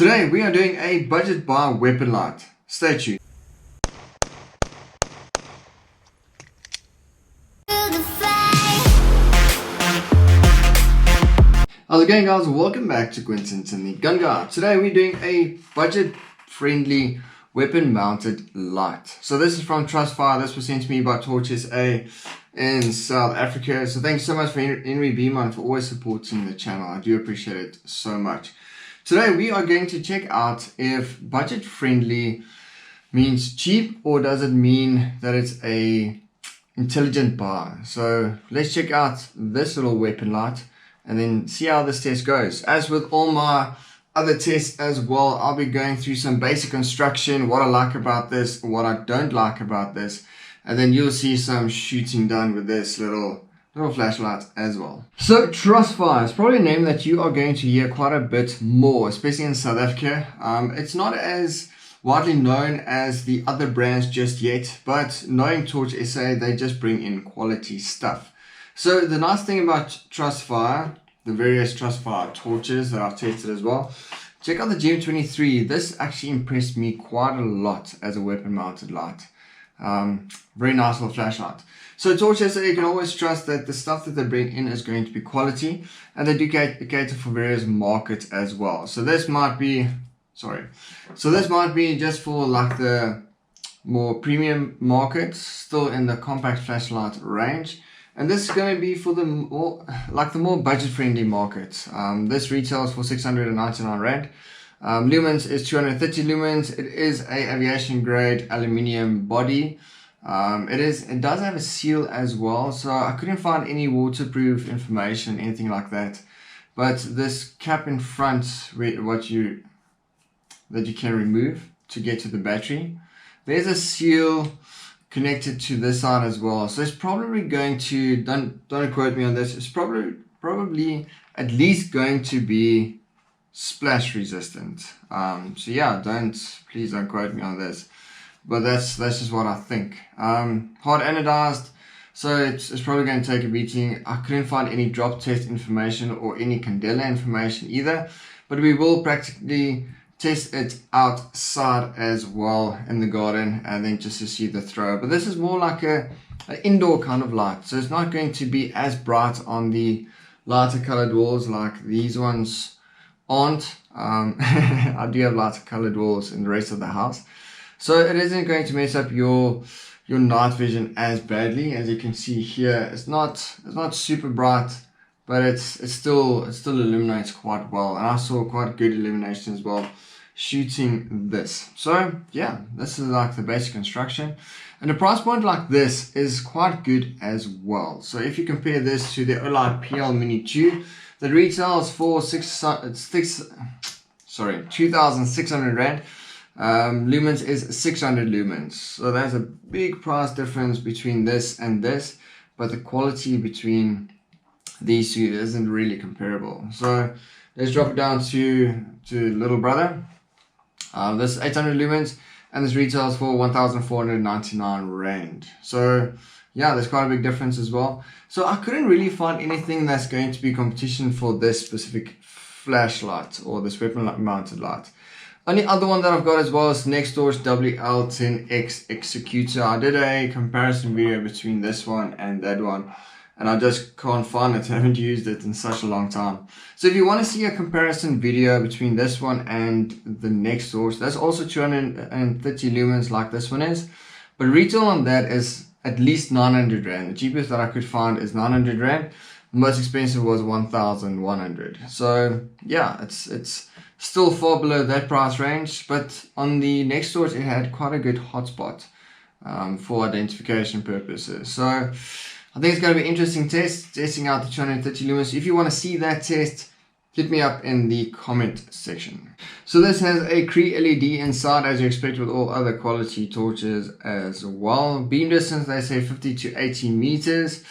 Today we are doing a budget bar weapon light. Stay tuned. How's it going, guys? Welcome back to Quentin's and the Gun Guy. Today we're doing a budget friendly weapon mounted light. So this is from Trustfire. This was sent to me by Torch SA in South Africa. So thanks so much for Henry Beeman for always supporting the channel. I do appreciate it so much. Today we are going to check out if budget friendly means cheap or does it mean that it's a intelligent bar. So let's check out this little weapon light and then see how this test goes. As with all my other tests as well, I'll be going through some basic construction, what I like about this, what I don't like about this, and then you'll see some shooting done with this little flashlight as well. So Trustfire is probably a name that you are going to hear quite a bit more, especially in South Africa. It's not as widely known as the other brands just yet, but knowing Torch SA, they just bring in quality stuff. So the nice thing about Trustfire, the various Trustfire torches that I've tested as well, check out the G03. This actually impressed me quite a lot as a weapon mounted light. Very nice little flashlight. So Torch SA, you can always trust that the stuff that they bring in is going to be quality, and they do cater for various markets as well. So this might be, just for like the more premium markets, still in the compact flashlight range. And this is going to be for the more budget friendly markets. This retails for 699 Rand. Lumens is 230 lumens. It is a aviation grade aluminium body. It does have a seal as well, so I couldn't find any waterproof information, anything like that. But this cap in front, that you can remove to get to the battery, there's a seal connected to this side as well. So it's probably going to, don't quote me on this, it's probably at least going to be splash resistant. So yeah, please don't quote me on this. But that's just what I think. Hard anodized, so it's probably going to take a beating. I couldn't find any drop test information or any candela information either, but we will practically test it outside as well in the garden, and then just to see the throw. But this is more like an indoor kind of light, so it's not going to be as bright on the lighter colored walls like these ones aren't. I do have lighter colored walls in the rest of the house, so it isn't going to mess up your night vision as badly. As you can see here, it's not super bright, but it still illuminates quite well, and I saw quite good illumination as well shooting this. So yeah, this is like the basic construction, and a price point like this is quite good as well. So if you compare this to the Olight PL Mini 2 that retails for 2,600 Rand, lumens is 600 lumens, so there's a big price difference between this and this, but the quality between these two isn't really comparable. So let's drop it down to little brother. This 800 lumens, and this retails for 1,499 Rand. So yeah, there's quite a big difference as well. So I couldn't really find anything that's going to be competition for this specific flashlight or this weapon mounted light. Only other one that I've got as well is next door's WL10X Executor. I did a comparison video between this one and that one, and I just can't find it. I haven't used it in such a long time. So if you want to see a comparison video between this one and the next doors, that's also 230 lumens like this one is, but retail on that is at least 900 Rand. The cheapest that I could find is 900 Rand. The most expensive was 1,100. So yeah, it's still far below that price range, but on the next doors it had quite a good hotspot for identification purposes. So I think it's going to be an interesting testing out the 230 lumens. If you want to see that test, hit me up in the comment section. So this has a Cree LED inside, as you expect with all other quality torches as well. Beam distance, they say 50 to 80 meters,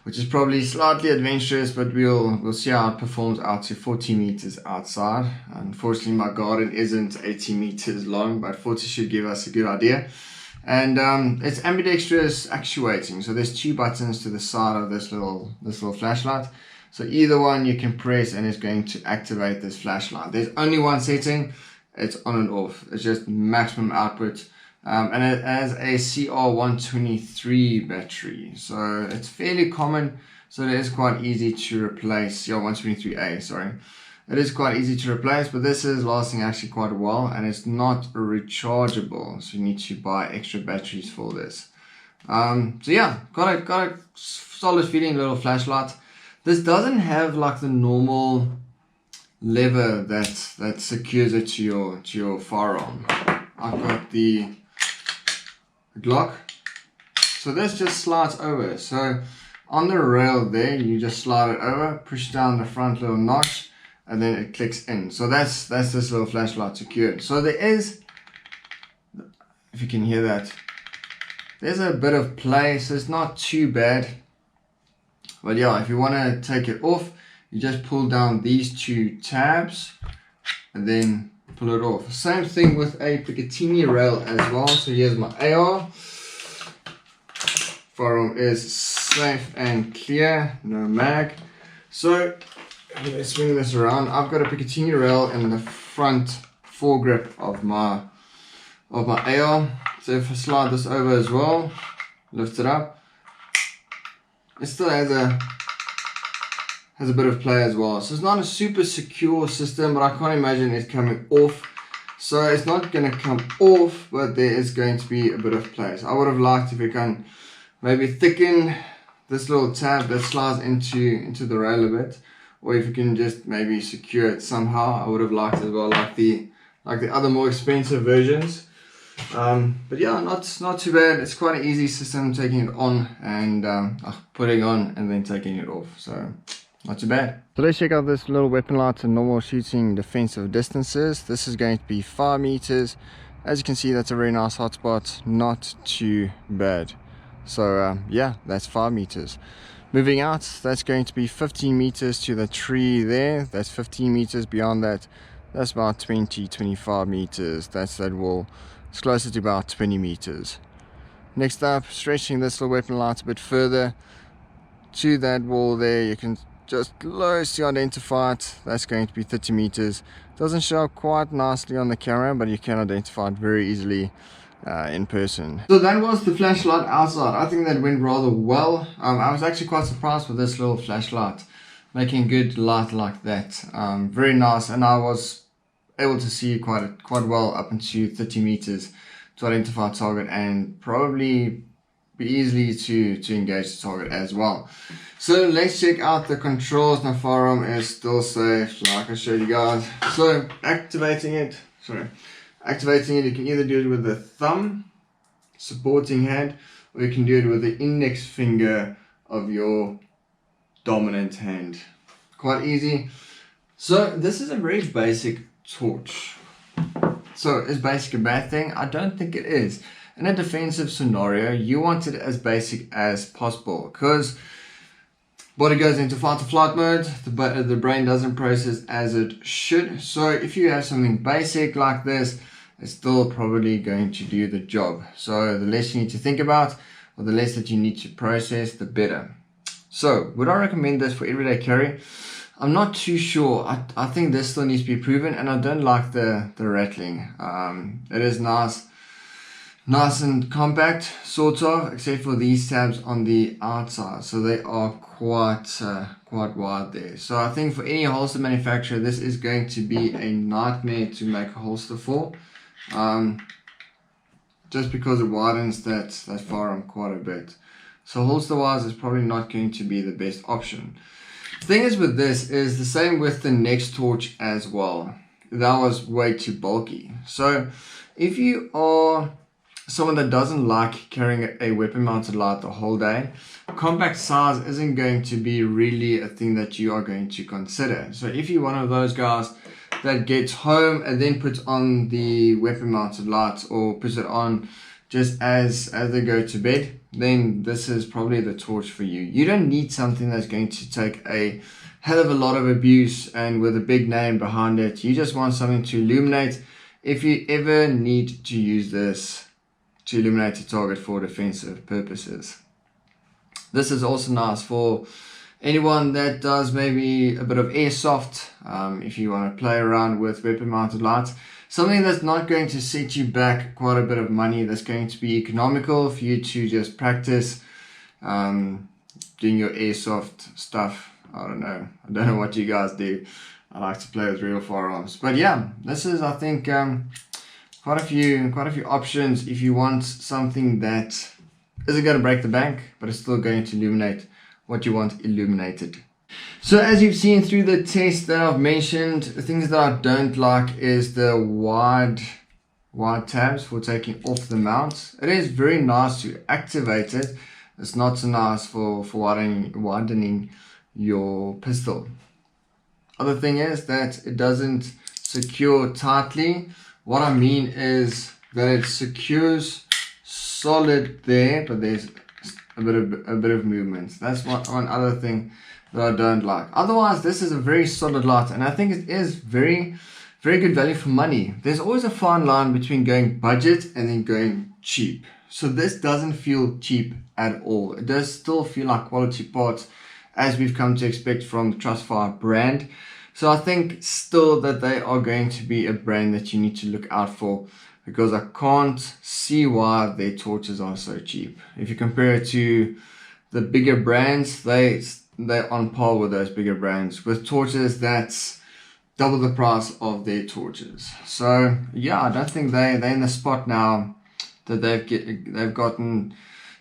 which is probably slightly adventurous, but we'll see how it performs out to 40 meters outside. Unfortunately, my garden isn't 80 meters long, but 40 should give us a good idea. And it's ambidextrous actuating, so there's two buttons to the side of this little flashlight. So either one you can press and it's going to activate this flashlight. There's only one setting, it's on and off. It's just maximum output. And it has a CR123 battery, so it's fairly common, so it is quite easy to replace. CR123A, sorry. It is quite easy to replace, but this is lasting actually quite well, and it's not rechargeable, so you need to buy extra batteries for this. So yeah, got a solid feeling little flashlight. This doesn't have like the normal lever that secures it to your firearm. I've got the Glock, so this just slides over. So on the rail there, you just slide it over, push down the front little notch, and then it clicks in. So that's this little flashlight secured. So there is, if you can hear that, there's a bit of play, so it's not too bad. But yeah, if you want to take it off, you just pull down these two tabs and then pull it off. Same thing with a Picatinny rail as well. So here's my AR. Firearm is safe and clear, no mag. So let's swing this around. I've got a Picatinny rail in the front foregrip of my AR. So if I slide this over as well, lift it up, it still has a bit of play as well. So it's not a super secure system, but I can't imagine it coming off. So it's not going to come off, but there is going to be a bit of play. So I would have liked if you can maybe thicken this little tab that slides into the rail a bit, or if you can just maybe secure it somehow. I would have liked it as well, like the other more expensive versions. But yeah, not too bad. It's quite an easy system, taking it on and putting on and then taking it off. So not too bad. So let's check out this little weapon light and normal shooting defensive distances. This is going to be 5 meters. As you can see, that's a very nice hotspot, not too bad. So yeah, that's 5 meters. Moving out, that's going to be 15 meters to the tree there. That's 15 meters. Beyond that, that's about 20-25 meters. That's that wall. It's closer to about 20 meters. Next up, stretching this little weapon light a bit further to that wall there. You can just closely identify it. That's going to be 30 meters. Doesn't show up quite nicely on the camera, but you can identify it very easily in person. So that was the flashlight outside. I think that went rather well. I was actually quite surprised with this little flashlight making good light like that. Very nice, and I was able to see quite well up into 30 meters to identify a target and probably be easily to engage the target as well. So let's check out the controls. My firearm is still safe, like I showed you guys. So activating it, you can either do it with the thumb supporting hand, or you can do it with the index finger of your dominant hand. Quite easy. So this is a very basic torch. So is basic a bad thing? I don't think it is. In a defensive scenario, you want it as basic as possible, because body goes into fight or flight mode, the brain doesn't process as it should. So if you have something basic like this, it's still probably going to do the job. So the less you need to think about, or the less that you need to process, the better. So would I recommend this for everyday carry? I'm not too sure. I think this still needs to be proven, and I don't like the rattling. It is nice and compact, sort of, except for these tabs on the outside. So they are quite wide there. So I think for any holster manufacturer, this is going to be a nightmare to make a holster for. Just because it widens that firearm quite a bit. So holster wise, it's probably not going to be the best option. The thing is with this is the same with the next torch as well. That was way too bulky. So if you are someone that doesn't like carrying a weapon mounted light the whole day, compact size isn't going to be really a thing that you are going to consider. So if you're one of those guys that gets home and then puts on the weapon mounted light, or puts it on just as they go to bed, then this is probably the torch for you. You don't need something that's going to take a hell of a lot of abuse and with a big name behind it. You just want something to illuminate if you ever need to use this to illuminate a target for defensive purposes. This is also nice for anyone that does maybe a bit of airsoft, if you want to play around with weapon mounted lights, something that's not going to set you back quite a bit of money, that's going to be economical for you to just practice doing your airsoft stuff. I don't know what you guys do. I like to play with real firearms, but yeah, this is, I think, quite a few options if you want something that isn't going to break the bank, but it's still going to illuminate what you want illuminated. So as you've seen through the test that I've mentioned, the things that I don't like is the wide tabs for taking off the mount. It is very nice to activate it. It's not so nice for widening your pistol. Other thing is that it doesn't secure tightly. What I mean is that it secures solid there, but there's a bit of movement. That's one other thing that I don't like. Otherwise, this is a very solid light, and I think it is very good value for money. There's always a fine line between going budget and then going cheap. So this doesn't feel cheap at all. It does still feel like quality parts, as we've come to expect from the Trustfire brand. So I think still that they are going to be a brand that you need to look out for, because I can't see why their torches are so cheap. If you compare it to the bigger brands, they're on par with those bigger brands with torches that's double the price of their torches. So yeah, I don't think they're in the spot now that they've gotten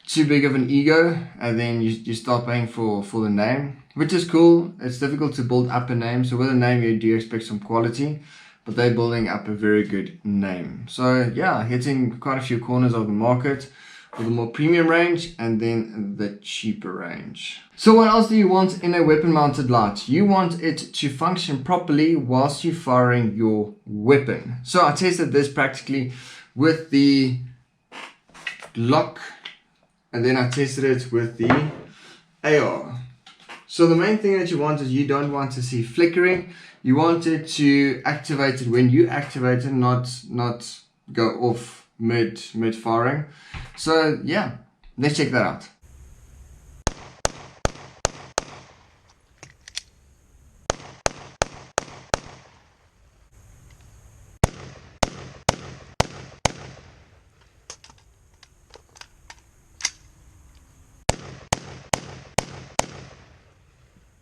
too big of an ego, and then you start paying for the name, which is cool. It's difficult to build up a name, so with a name you do expect some quality, but they're building up a very good name. So yeah, hitting quite a few corners of the market for the more premium range and then the cheaper range. So what else do you want in a weapon mounted light? You want it to function properly whilst you're firing your weapon. So I tested this practically with the Glock, and then I tested it with the AR. So the main thing that you want is you don't want to see flickering. You want it to activate it when you activate it, not go off mid firing. So yeah, let's check that out.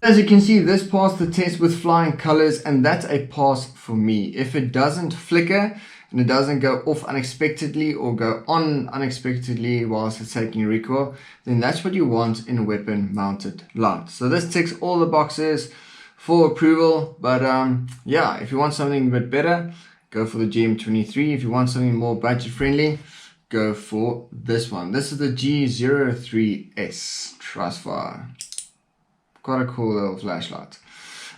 As you can see, this passed the test with flying colors, and that's a pass for me. If it doesn't flicker and it doesn't go off unexpectedly or go on unexpectedly whilst it's taking recoil, then that's what you want in a weapon mounted light. So this ticks all the boxes for approval, but yeah, if you want something a bit better, go for the GM23. If you want something more budget friendly, go for this one. This is the G03S Trustfire. Quite a cool little flashlight.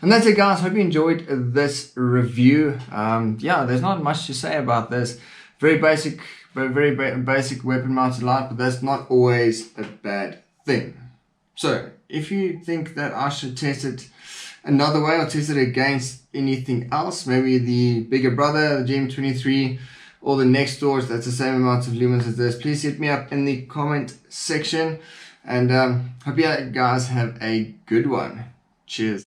And that's it, guys. Hope you enjoyed this review. Yeah, there's not much to say about this. Very basic weapon mounted light, but that's not always a bad thing. So if you think that I should test it another way or test it against anything else, maybe the bigger brother, the GM23, or the next doors that's the same amount of lumens as this, please hit me up in the comment section. And hope you guys have a good one. Cheers.